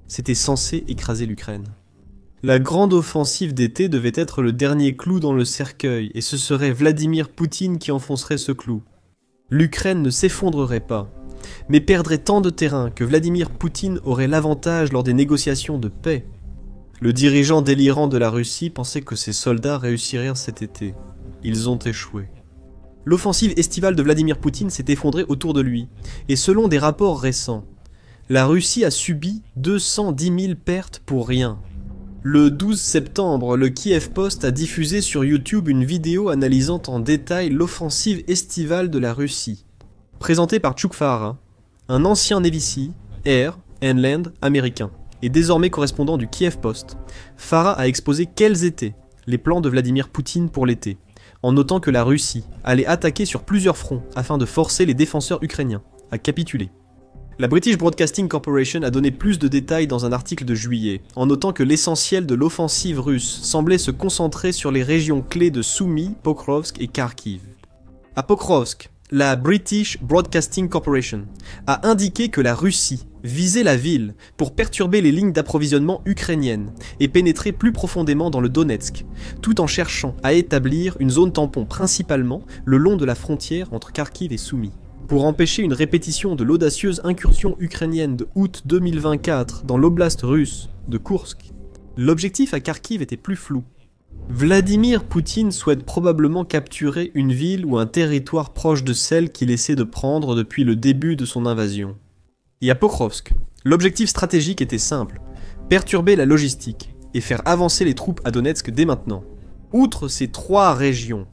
C'était censé écraser l'Ukraine. La grande offensive d'été devait être le dernier clou dans le cercueil, et ce serait Vladimir Poutine qui enfoncerait ce clou. L'Ukraine ne s'effondrerait pas, mais perdrait tant de terrain que Vladimir Poutine aurait l'avantage lors des négociations de paix. Le dirigeant délirant de la Russie pensait que ses soldats réussiraient cet été. Ils ont échoué. L'offensive estivale de Vladimir Poutine s'est effondrée autour de lui, et selon des rapports récents, la Russie a subi 210 000 pertes pour rien. Le 12 septembre, le Kiev Post a diffusé sur YouTube une vidéo analysant en détail l'offensive estivale de la Russie, présentée par Chuck Farah, un ancien Navy Sea, Air and Land américain, et désormais correspondant du Kiev Post. Farah a exposé quels étaient les plans de Vladimir Poutine pour l'été, en notant que la Russie allait attaquer sur plusieurs fronts afin de forcer les défenseurs ukrainiens à capituler. La British Broadcasting Corporation a donné plus de détails dans un article de juillet, en notant que l'essentiel de l'offensive russe semblait se concentrer sur les régions clés de Sumy, Pokrovsk et Kharkiv. À Pokrovsk, la British Broadcasting Corporation a indiqué que la Russie visait la ville pour perturber les lignes d'approvisionnement ukrainiennes et pénétrer plus profondément dans le Donetsk, tout en cherchant à établir une zone tampon principalement le long de la frontière entre Kharkiv et Sumy. Pour empêcher une répétition de l'audacieuse incursion ukrainienne de août 2024 dans l'oblast russe de Koursk, l'objectif à Kharkiv était plus flou. Vladimir Poutine souhaite probablement capturer une ville ou un territoire proche de celle qu'il essaie de prendre depuis le début de son invasion. Et à Pokrovsk, l'objectif stratégique était simple, perturber la logistique et faire avancer les troupes à Donetsk dès maintenant. Outre ces trois régions,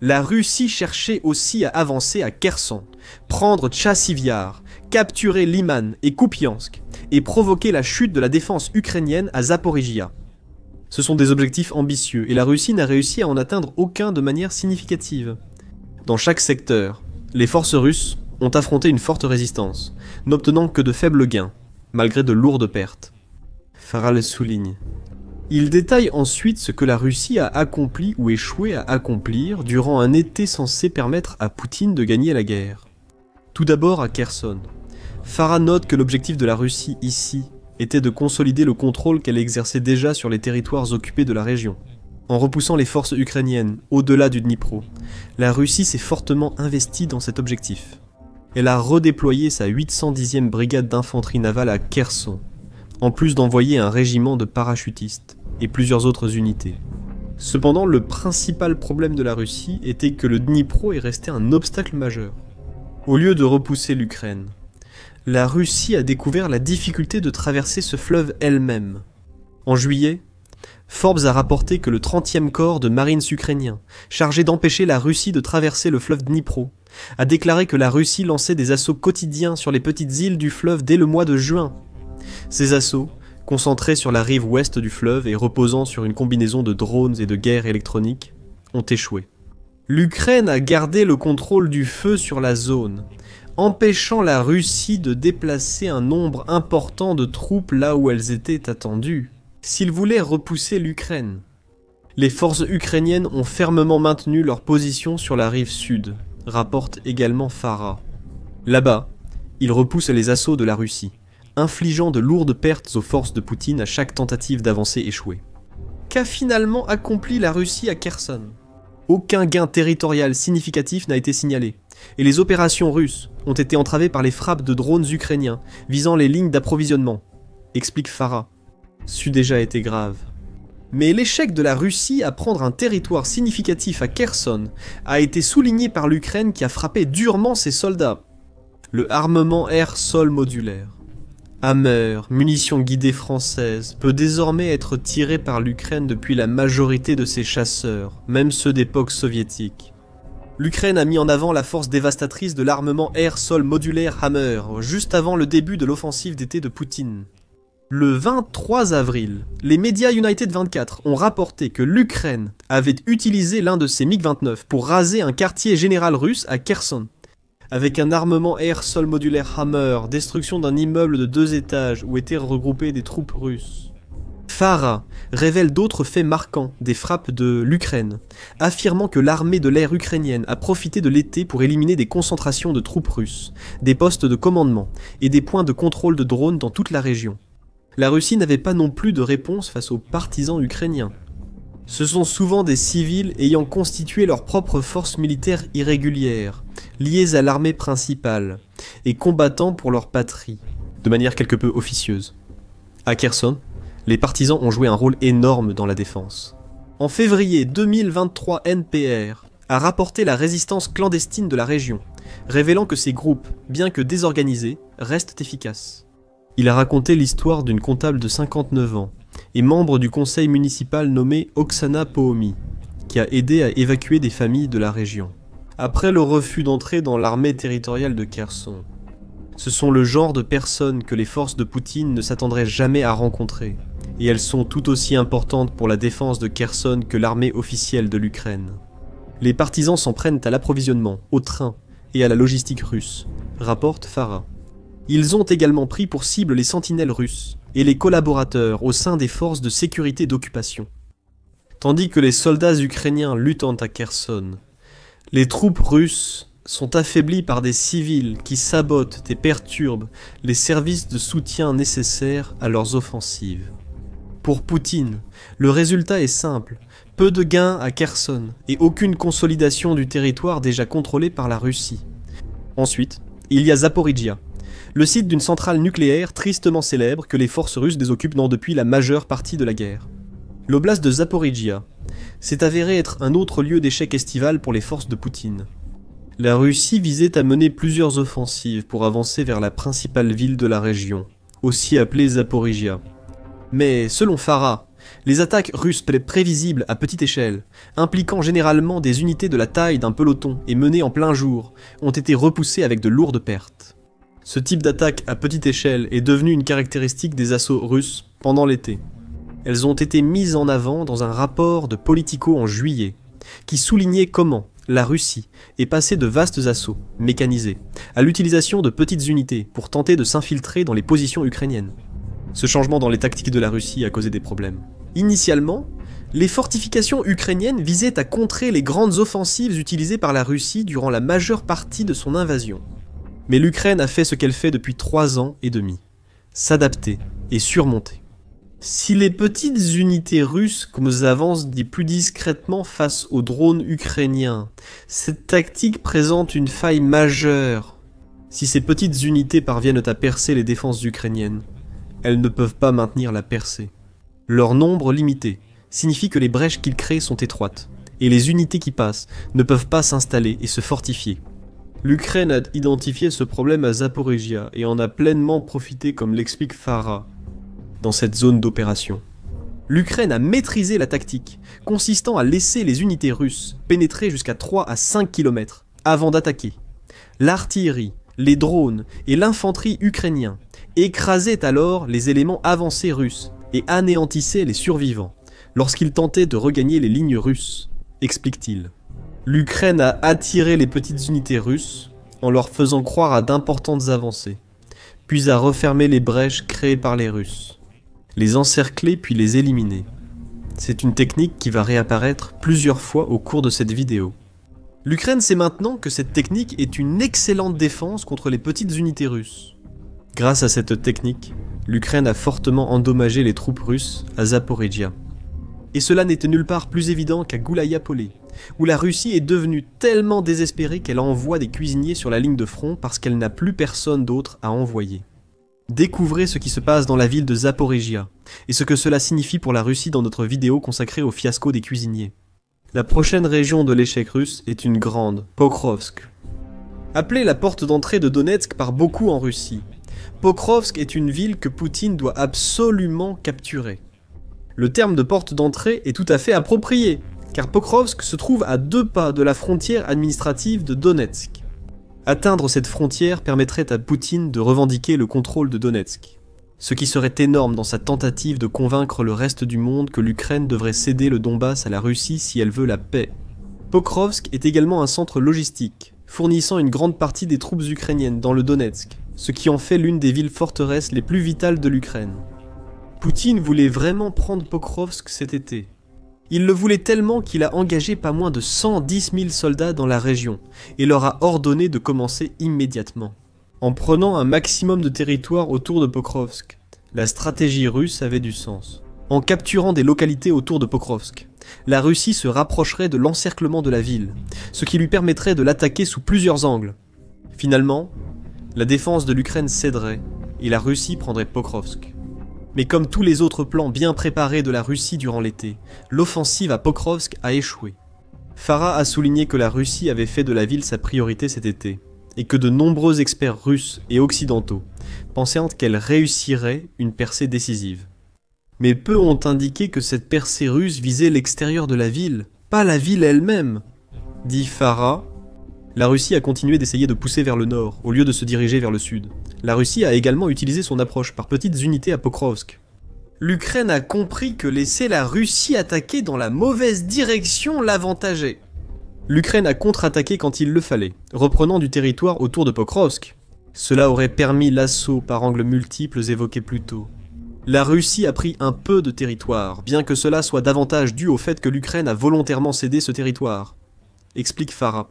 la Russie cherchait aussi à avancer à Kherson, prendre Tchassivyar, capturer Liman et Kupiansk, et provoquer la chute de la défense ukrainienne à Zaporizhia. Ce sont des objectifs ambitieux, et la Russie n'a réussi à en atteindre aucun de manière significative. Dans chaque secteur, les forces russes ont affronté une forte résistance, n'obtenant que de faibles gains, malgré de lourdes pertes. Farah le souligne. Il détaille ensuite ce que la Russie a accompli ou échoué à accomplir durant un été censé permettre à Poutine de gagner la guerre. Tout d'abord à Kherson. Farah note que l'objectif de la Russie ici était de consolider le contrôle qu'elle exerçait déjà sur les territoires occupés de la région. En repoussant les forces ukrainiennes au-delà du Dnipro, la Russie s'est fortement investie dans cet objectif. Elle a redéployé sa 810e brigade d'infanterie navale à Kherson, en plus d'envoyer un régiment de parachutistes et plusieurs autres unités. Cependant, le principal problème de la Russie était que le Dnipro est resté un obstacle majeur. Au lieu de repousser l'Ukraine, la Russie a découvert la difficulté de traverser ce fleuve elle-même. En juillet, Forbes a rapporté que le 30e corps de Marines ukrainien, chargé d'empêcher la Russie de traverser le fleuve Dnipro, a déclaré que la Russie lançait des assauts quotidiens sur les petites îles du fleuve dès le mois de juin. Ces assauts, concentrés sur la rive ouest du fleuve et reposant sur une combinaison de drones et de guerres électroniques, ont échoué. L'Ukraine a gardé le contrôle du feu sur la zone, empêchant la Russie de déplacer un nombre important de troupes là où elles étaient attendues. S'ils voulaient repousser l'Ukraine, les forces ukrainiennes ont fermement maintenu leur position sur la rive sud, rapporte également Farah. Là-bas, ils repoussent les assauts de la Russie, infligeant de lourdes pertes aux forces de Poutine à chaque tentative d'avancée échouée. Qu'a finalement accompli la Russie à Kherson ? Aucun gain territorial significatif n'a été signalé, et les opérations russes ont été entravées par les frappes de drones ukrainiens visant les lignes d'approvisionnement, explique Farah. C'eût déjà été grave. Mais l'échec de la Russie à prendre un territoire significatif à Kherson a été souligné par l'Ukraine qui a frappé durement ses soldats. Le armement air-sol modulaire, Hammer, munitions guidées françaises, peut désormais être tiré par l'Ukraine depuis la majorité de ses chasseurs, même ceux d'époque soviétique. L'Ukraine a mis en avant la force dévastatrice de l'armement air-sol modulaire Hammer, juste avant le début de l'offensive d'été de Poutine. Le 23 avril, les médias United 24 ont rapporté que l'Ukraine avait utilisé l'un de ses MiG-29 pour raser un quartier général russe à Kherson. Avec un armement air-sol modulaire Hammer, destruction d'un immeuble de 2 étages où étaient regroupées des troupes russes. Farah révèle d'autres faits marquants des frappes de l'Ukraine, affirmant que l'armée de l'air ukrainienne a profité de l'été pour éliminer des concentrations de troupes russes, des postes de commandement et des points de contrôle de drones dans toute la région. La Russie n'avait pas non plus de réponse face aux partisans ukrainiens. Ce sont souvent des civils ayant constitué leurs propres forces militaires irrégulières, liées à l'armée principale, et combattant pour leur patrie, de manière quelque peu officieuse. À Kherson, les partisans ont joué un rôle énorme dans la défense. En février 2023, NPR a rapporté la résistance clandestine de la région, révélant que ces groupes, bien que désorganisés, restent efficaces. Il a raconté l'histoire d'une comptable de 59 ans, et membre du conseil municipal nommé Oksana Pohomy, qui a aidé à évacuer des familles de la région. Après le refus d'entrer dans l'armée territoriale de Kherson, ce sont le genre de personnes que les forces de Poutine ne s'attendraient jamais à rencontrer, et elles sont tout aussi importantes pour la défense de Kherson que l'armée officielle de l'Ukraine. Les partisans s'en prennent à l'approvisionnement, aux trains et à la logistique russe, rapporte Farah. Ils ont également pris pour cible les sentinelles russes et les collaborateurs au sein des forces de sécurité d'occupation. Tandis que les soldats ukrainiens luttent à Kherson, les troupes russes sont affaiblies par des civils qui sabotent et perturbent les services de soutien nécessaires à leurs offensives. Pour Poutine, le résultat est simple, peu de gains à Kherson et aucune consolidation du territoire déjà contrôlé par la Russie. Ensuite, il y a Zaporijia, le site d'une centrale nucléaire tristement célèbre que les forces russes désoccupent depuis la majeure partie de la guerre. L'oblast de Zaporijia s'est avéré être un autre lieu d'échec estival pour les forces de Poutine. La Russie visait à mener plusieurs offensives pour avancer vers la principale ville de la région, aussi appelée Zaporijia. Mais selon Farah, les attaques russes prévisibles à petite échelle, impliquant généralement des unités de la taille d'un peloton et menées en plein jour, ont été repoussées avec de lourdes pertes. Ce type d'attaque à petite échelle est devenu une caractéristique des assauts russes pendant l'été. Elles ont été mises en avant dans un rapport de Politico en juillet, qui soulignait comment la Russie est passée de vastes assauts, mécanisés, à l'utilisation de petites unités pour tenter de s'infiltrer dans les positions ukrainiennes. Ce changement dans les tactiques de la Russie a causé des problèmes. Initialement, les fortifications ukrainiennes visaient à contrer les grandes offensives utilisées par la Russie durant la majeure partie de son invasion. Mais l'Ukraine a fait ce qu'elle fait depuis 3 ans et demi, s'adapter et surmonter. Si les petites unités russes avancent plus discrètement face aux drones ukrainiens, cette tactique présente une faille majeure. Si ces petites unités parviennent à percer les défenses ukrainiennes, elles ne peuvent pas maintenir la percée. Leur nombre limité signifie que les brèches qu'ils créent sont étroites, et les unités qui passent ne peuvent pas s'installer et se fortifier. L'Ukraine a identifié ce problème à Zaporijia et en a pleinement profité, comme l'explique Farah, dans cette zone d'opération. L'Ukraine a maîtrisé la tactique, consistant à laisser les unités russes pénétrer jusqu'à 3 à 5 km avant d'attaquer. L'artillerie, les drones et l'infanterie ukrainiens écrasaient alors les éléments avancés russes et anéantissaient les survivants lorsqu'ils tentaient de regagner les lignes russes, explique-t-il. L'Ukraine a attiré les petites unités russes en leur faisant croire à d'importantes avancées, puis a refermé les brèches créées par les Russes, les encercler puis les éliminer. C'est une technique qui va réapparaître plusieurs fois au cours de cette vidéo. L'Ukraine sait maintenant que cette technique est une excellente défense contre les petites unités russes. Grâce à cette technique, l'Ukraine a fortement endommagé les troupes russes à Zaporijia. Et cela n'était nulle part plus évident qu'à Goulaïa-Polé, où la Russie est devenue tellement désespérée qu'elle envoie des cuisiniers sur la ligne de front parce qu'elle n'a plus personne d'autre à envoyer. Découvrez ce qui se passe dans la ville de Zaporijia, et ce que cela signifie pour la Russie dans notre vidéo consacrée au fiasco des cuisiniers. La prochaine région de l'échec russe est une grande, Pokrovsk. Appelée la porte d'entrée de Donetsk par beaucoup en Russie, Pokrovsk est une ville que Poutine doit absolument capturer. Le terme de porte d'entrée est tout à fait approprié, car Pokrovsk se trouve à 2 pas de la frontière administrative de Donetsk. Atteindre cette frontière permettrait à Poutine de revendiquer le contrôle de Donetsk, ce qui serait énorme dans sa tentative de convaincre le reste du monde que l'Ukraine devrait céder le Donbass à la Russie si elle veut la paix. Pokrovsk est également un centre logistique, fournissant une grande partie des troupes ukrainiennes dans le Donetsk, ce qui en fait l'une des villes forteresses les plus vitales de l'Ukraine. Poutine voulait vraiment prendre Pokrovsk cet été. Il le voulait tellement qu'il a engagé pas moins de 110 000 soldats dans la région et leur a ordonné de commencer immédiatement. En prenant un maximum de territoire autour de Pokrovsk, La stratégie russe avait du sens. En capturant des localités autour de Pokrovsk, la Russie se rapprocherait de l'encerclement de la ville, ce qui lui permettrait de l'attaquer sous plusieurs angles. Finalement, la défense de l'Ukraine céderait et la Russie prendrait Pokrovsk. Mais comme tous les autres plans bien préparés de la Russie durant l'été, l'offensive à Pokrovsk a échoué. Farah a souligné que la Russie avait fait de la ville sa priorité cet été, et que de nombreux experts russes et occidentaux pensaient qu'elle réussirait une percée décisive. Mais peu ont indiqué que cette percée russe visait l'extérieur de la ville, pas la ville elle-même, dit Farah. La Russie a continué d'essayer de pousser vers le nord, au lieu de se diriger vers le sud. La Russie a également utilisé son approche par petites unités à Pokrovsk. L'Ukraine a compris que laisser la Russie attaquer dans la mauvaise direction l'avantageait. L'Ukraine a contre-attaqué quand il le fallait, reprenant du territoire autour de Pokrovsk. Cela aurait permis l'assaut par angles multiples évoqués plus tôt. La Russie a pris un peu de territoire, bien que cela soit davantage dû au fait que l'Ukraine a volontairement cédé ce territoire, explique Farah.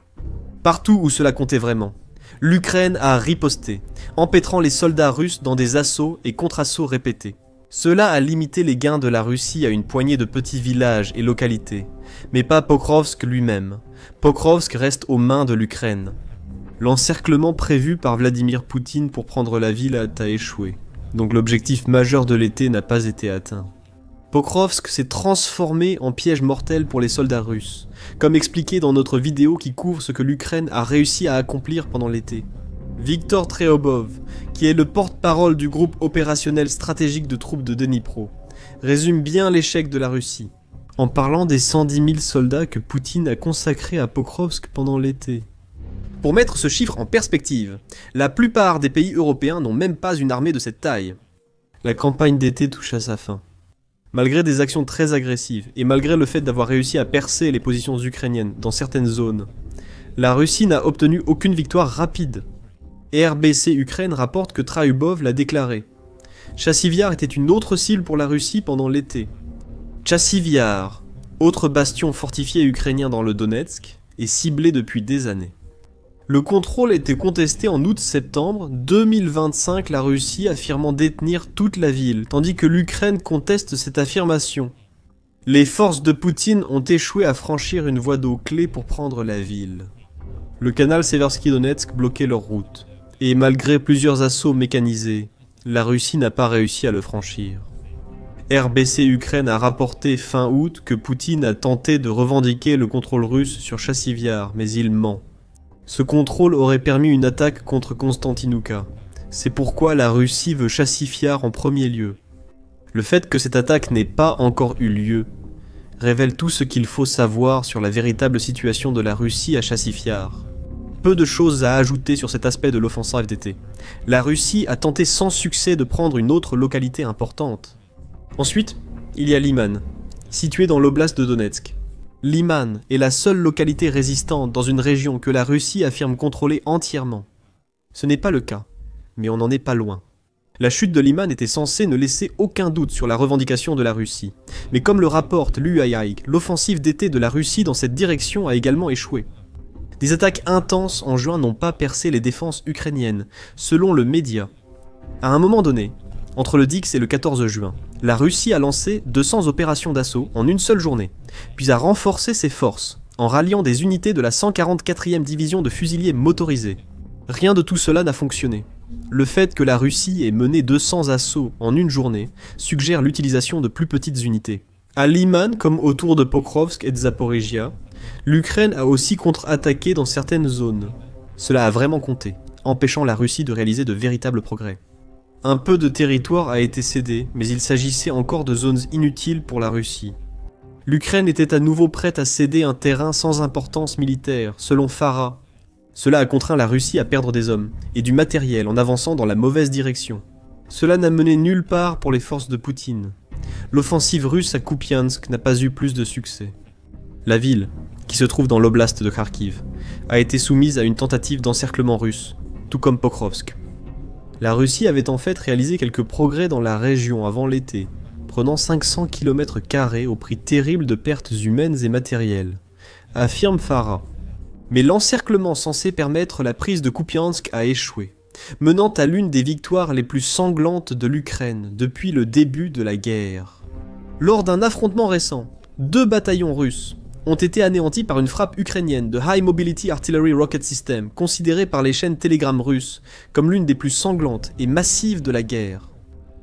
Partout où cela comptait vraiment, l'Ukraine a riposté, empêtrant les soldats russes dans des assauts et contre-assauts répétés. Cela a limité les gains de la Russie à une poignée de petits villages et localités, mais pas Pokrovsk lui-même. Pokrovsk reste aux mains de l'Ukraine. L'encerclement prévu par Vladimir Poutine pour prendre la ville a échoué, donc l'objectif majeur de l'été n'a pas été atteint. Pokrovsk s'est transformé en piège mortel pour les soldats russes, comme expliqué dans notre vidéo qui couvre ce que l'Ukraine a réussi à accomplir pendant l'été. Viktor Treobov, qui est le porte-parole du groupe opérationnel stratégique de troupes de Dnipro, résume bien l'échec de la Russie, en parlant des 110 000 soldats que Poutine a consacrés à Pokrovsk pendant l'été. Pour mettre ce chiffre en perspective, la plupart des pays européens n'ont même pas une armée de cette taille. La campagne d'été touche à sa fin. Malgré des actions très agressives, et malgré le fait d'avoir réussi à percer les positions ukrainiennes dans certaines zones, la Russie n'a obtenu aucune victoire rapide. RBC Ukraine rapporte que Traubov l'a déclaré. Chassivyar était une autre cible pour la Russie pendant l'été. Chassivyar, autre bastion fortifié ukrainien dans le Donetsk, est ciblé depuis des années. Le contrôle était contesté en août-septembre 2025, la Russie affirmant détenir toute la ville, tandis que l'Ukraine conteste cette affirmation. Les forces de Poutine ont échoué à franchir une voie d'eau clé pour prendre la ville. Le canal Seversky-Donetsk bloquait leur route, et malgré plusieurs assauts mécanisés, la Russie n'a pas réussi à le franchir. RBC Ukraine a rapporté fin août que Poutine a tenté de revendiquer le contrôle russe sur Chassivyar, mais il ment. Ce contrôle aurait permis une attaque contre Konstantinouka. C'est pourquoi la Russie veut Chassivyar en premier lieu. Le fait que cette attaque n'ait pas encore eu lieu révèle tout ce qu'il faut savoir sur la véritable situation de la Russie à Chassivyar. Peu de choses à ajouter sur cet aspect de l'offensive d'été. La Russie a tenté sans succès de prendre une autre localité importante. Ensuite, il y a Liman, situé dans l'oblast de Donetsk. Liman est la seule localité résistante dans une région que la Russie affirme contrôler entièrement. Ce n'est pas le cas, mais on n'en est pas loin. La chute de Liman était censée ne laisser aucun doute sur la revendication de la Russie. Mais comme le rapporte l'UAI, l'offensive d'été de la Russie dans cette direction a également échoué. Des attaques intenses en juin n'ont pas percé les défenses ukrainiennes, selon le média. À un moment donné, entre le 10 et le 14 juin, la Russie a lancé 200 opérations d'assaut en une seule journée, puis a renforcé ses forces, en ralliant des unités de la 144e division de fusiliers motorisés. Rien de tout cela n'a fonctionné. Le fait que la Russie ait mené 200 assauts en une journée suggère l'utilisation de plus petites unités. À Liman, comme autour de Pokrovsk et de Zaporizhia, l'Ukraine a aussi contre-attaqué dans certaines zones. Cela a vraiment compté, empêchant la Russie de réaliser de véritables progrès. Un peu de territoire a été cédé, mais il s'agissait encore de zones inutiles pour la Russie. L'Ukraine était à nouveau prête à céder un terrain sans importance militaire, selon Farah. Cela a contraint la Russie à perdre des hommes et du matériel en avançant dans la mauvaise direction. Cela n'a mené nulle part pour les forces de Poutine. L'offensive russe à Kupiansk n'a pas eu plus de succès. La ville, qui se trouve dans l'oblast de Kharkiv, a été soumise à une tentative d'encerclement russe, tout comme Pokrovsk. La Russie avait en fait réalisé quelques progrès dans la région avant l'été, prenant 500 km² au prix terrible de pertes humaines et matérielles, affirme Farah. Mais l'encerclement censé permettre la prise de Kupiansk a échoué. menant à l'une des victoires les plus sanglantes de l'Ukraine depuis le début de la guerre. Lors d'un affrontement récent, 2 bataillons russes ont été anéantis par une frappe ukrainienne de High Mobility Artillery Rocket System, considérée par les chaînes Telegram russes comme l'une des plus sanglantes et massives de la guerre.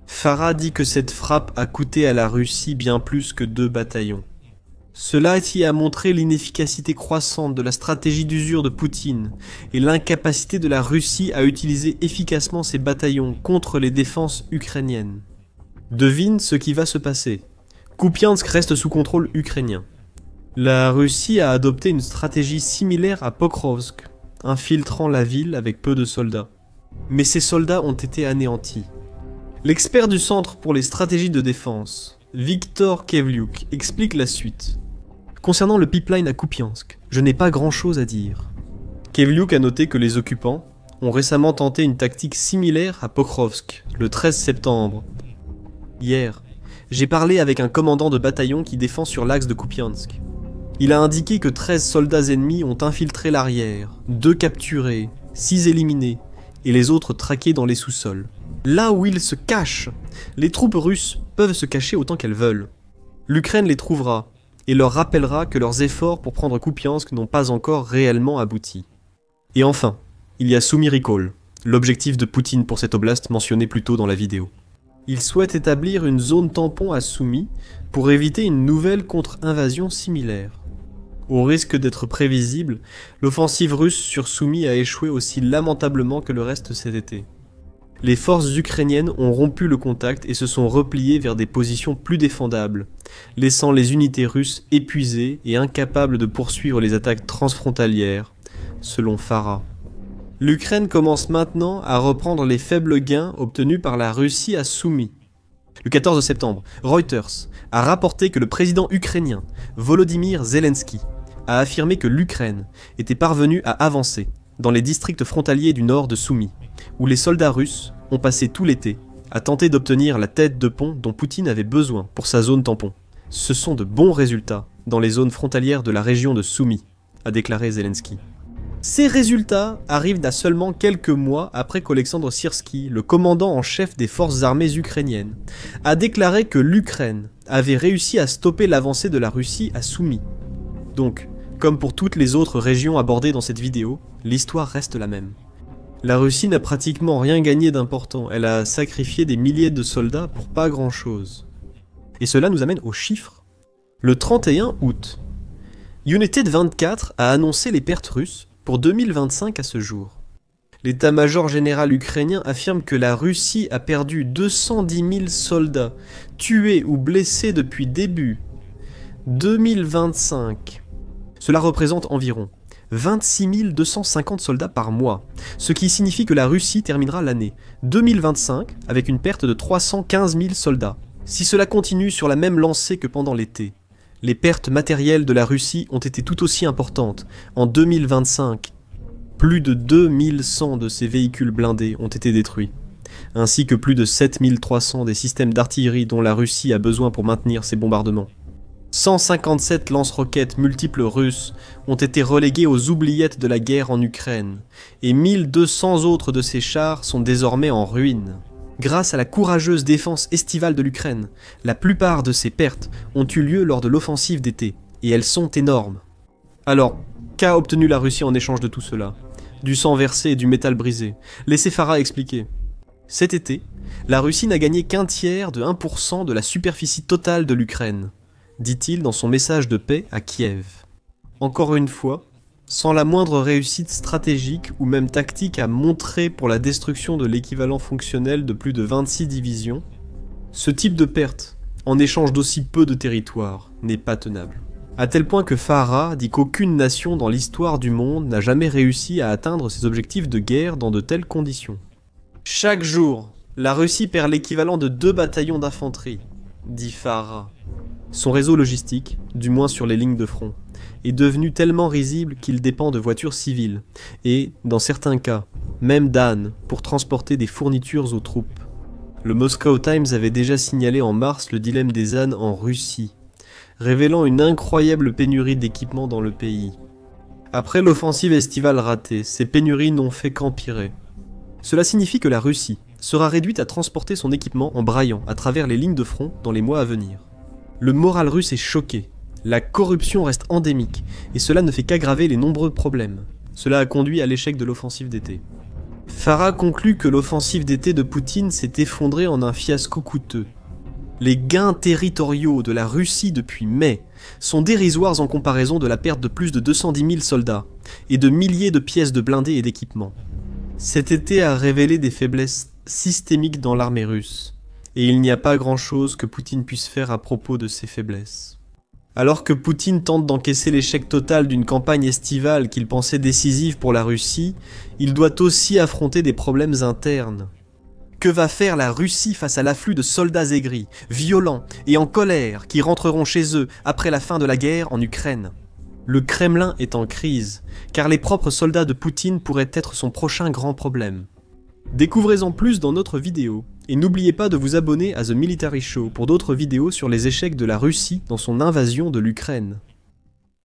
Farah dit que cette frappe a coûté à la Russie bien plus que 2 bataillons. Cela y a montré l'inefficacité croissante de la stratégie d'usure de Poutine et l'incapacité de la Russie à utiliser efficacement ses bataillons contre les défenses ukrainiennes. Devine ce qui va se passer. Kupiansk reste sous contrôle ukrainien. La Russie a adopté une stratégie similaire à Pokrovsk, infiltrant la ville avec peu de soldats. Mais ces soldats ont été anéantis. L'expert du Centre pour les stratégies de défense, Viktor Kevliuk, explique la suite. Concernant le pipeline à Kupiansk, je n'ai pas grand-chose à dire. Kevliuk a noté que les occupants ont récemment tenté une tactique similaire à Pokrovsk, le 13 septembre. Hier, j'ai parlé avec un commandant de bataillon qui défend sur l'axe de Kupiansk. Il a indiqué que 13 soldats ennemis ont infiltré l'arrière, 2 capturés, 6 éliminés, et les autres traqués dans les sous-sols. Là où ils se cachent, les troupes russes peuvent se cacher autant qu'elles veulent. L'Ukraine les trouvera, et leur rappellera que leurs efforts pour prendre Kupiansk n'ont pas encore réellement abouti. Et enfin, il y a Sumy-Rikol, l'objectif de Poutine pour cette oblast mentionné plus tôt dans la vidéo. Il souhaite établir une zone tampon à Sumy pour éviter une nouvelle contre-invasion similaire. Au risque d'être prévisible, l'offensive russe sur Sumy a échoué aussi lamentablement que le reste cet été. Les forces ukrainiennes ont rompu le contact et se sont repliées vers des positions plus défendables, laissant les unités russes épuisées et incapables de poursuivre les attaques transfrontalières, selon Farah. L'Ukraine commence maintenant à reprendre les faibles gains obtenus par la Russie à Sumy. Le 14 septembre, Reuters a rapporté que le président ukrainien, Volodymyr Zelensky, a affirmé que l'Ukraine était parvenue à avancer dans les districts frontaliers du nord de Sumy, où les soldats russes ont passé tout l'été à tenter d'obtenir la tête de pont dont Poutine avait besoin pour sa zone tampon. Ce sont de bons résultats dans les zones frontalières de la région de Sumy, a déclaré Zelensky. Ces résultats arrivent à seulement quelques mois après qu'Olexandre Syrski, le commandant en chef des forces armées ukrainiennes, a déclaré que l'Ukraine avait réussi à stopper l'avancée de la Russie à Sumy. Donc, comme pour toutes les autres régions abordées dans cette vidéo, l'histoire reste la même. La Russie n'a pratiquement rien gagné d'important, elle a sacrifié des milliers de soldats pour pas grand-chose. Et cela nous amène aux chiffres. Le 31 août, United 24 a annoncé les pertes russes pour 2025 à ce jour. L'état-major général ukrainien affirme que la Russie a perdu 210 000 soldats, tués ou blessés depuis début 2025. Cela représente environ 26 250 soldats par mois, ce qui signifie que la Russie terminera l'année 2025 avec une perte de 315 000 soldats. Si cela continue sur la même lancée que pendant l'été, les pertes matérielles de la Russie ont été tout aussi importantes. En 2025, plus de 2100 de ces véhicules blindés ont été détruits, ainsi que plus de 7300 des systèmes d'artillerie dont la Russie a besoin pour maintenir ses bombardements. 157 lance-roquettes multiples russes ont été relégués aux oubliettes de la guerre en Ukraine, et 1200 autres de ces chars sont désormais en ruine. Grâce à la courageuse défense estivale de l'Ukraine, la plupart de ces pertes ont eu lieu lors de l'offensive d'été, et elles sont énormes. Alors, qu'a obtenu la Russie en échange de tout cela? Du sang versé et du métal brisé. Laissez Farah expliquer. Cet été, la Russie n'a gagné qu'un tiers de 1% de la superficie totale de l'Ukraine, dit-il dans son message de paix à Kiev. Encore une fois, sans la moindre réussite stratégique ou même tactique à montrer pour la destruction de l'équivalent fonctionnel de plus de 26 divisions, ce type de perte, en échange d'aussi peu de territoire, n'est pas tenable. À tel point que Farah dit qu'aucune nation dans l'histoire du monde n'a jamais réussi à atteindre ses objectifs de guerre dans de telles conditions. Chaque jour, la Russie perd l'équivalent de 2 bataillons d'infanterie, dit Farah. Son réseau logistique, du moins sur les lignes de front, est devenu tellement risible qu'il dépend de voitures civiles, et, dans certains cas, même d'ânes pour transporter des fournitures aux troupes. Le Moscow Times avait déjà signalé en mars le dilemme des ânes en Russie, révélant une incroyable pénurie d'équipements dans le pays. Après l'offensive estivale ratée, ces pénuries n'ont fait qu'empirer. Cela signifie que la Russie sera réduite à transporter son équipement en braillant à travers les lignes de front dans les mois à venir. Le moral russe est choqué, la corruption reste endémique, et cela ne fait qu'aggraver les nombreux problèmes. Cela a conduit à l'échec de l'offensive d'été. Farah conclut que l'offensive d'été de Poutine s'est effondrée en un fiasco coûteux. Les gains territoriaux de la Russie depuis mai sont dérisoires en comparaison de la perte de plus de 210 000 soldats et de milliers de pièces de blindés et d'équipements. Cet été a révélé des faiblesses systémiques dans l'armée russe, et il n'y a pas grand-chose que Poutine puisse faire à propos de ces faiblesses. Alors que Poutine tente d'encaisser l'échec total d'une campagne estivale qu'il pensait décisive pour la Russie, il doit aussi affronter des problèmes internes. Que va faire la Russie face à l'afflux de soldats aigris, violents et en colère qui rentreront chez eux après la fin de la guerre en Ukraine ? Le Kremlin est en crise, car les propres soldats de Poutine pourraient être son prochain grand problème. Découvrez-en plus dans notre vidéo, et n'oubliez pas de vous abonner à The Military Show pour d'autres vidéos sur les échecs de la Russie dans son invasion de l'Ukraine.